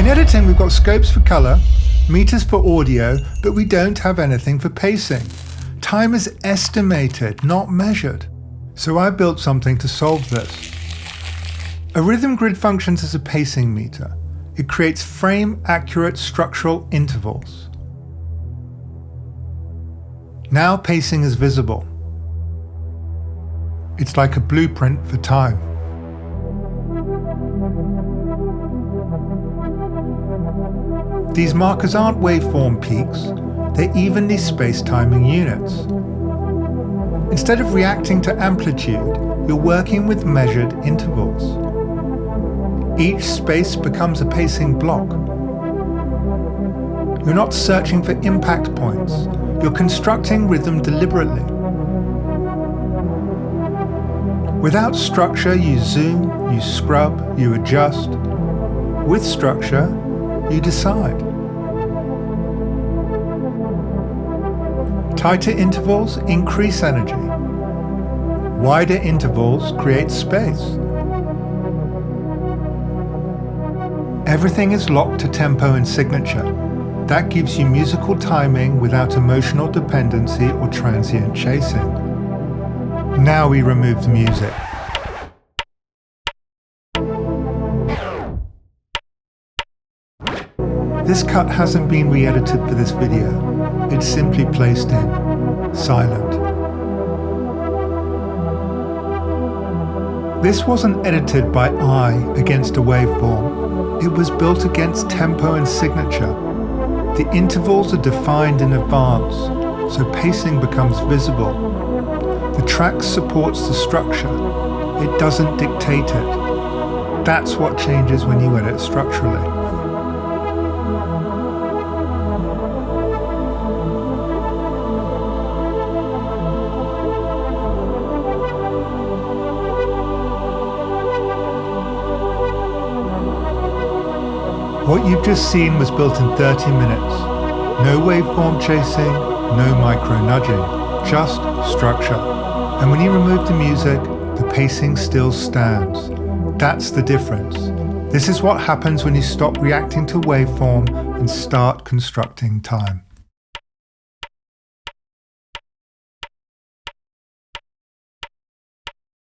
editing, we've got scopes for color, meters for audio, but we don't have anything for pacing. Time is estimated, not measured. So I built something to solve this. A rhythm grid functions as a pacing meter. It creates frame-accurate structural intervals. Now pacing is visible. It's like a blueprint for time. These markers aren't waveform peaks, they're evenly spaced timing units. Instead of reacting to amplitude, you're working with measured intervals. Each space becomes a pacing block. You're not searching for impact points, you're constructing rhythm deliberately. Without structure, you zoom, you scrub, you adjust. With structure, you decide. Tighter intervals increase energy. Wider intervals create space. Everything is locked to tempo and signature. That gives you musical timing without emotional dependency or transient chasing. Now we remove the music. This cut hasn't been re-edited for this video. It's simply placed in, silent. This wasn't edited by eye against a waveform. It was built against tempo and signature. The intervals are defined in advance, so pacing becomes visible. The track supports the structure. It doesn't dictate it. That's what changes when you edit structurally. What you've just seen was built in 30 minutes. No waveform chasing, no micro nudging, just structure. And when you remove the music, the pacing still stands. That's the difference. This is what happens when you stop reacting to waveform and start constructing time.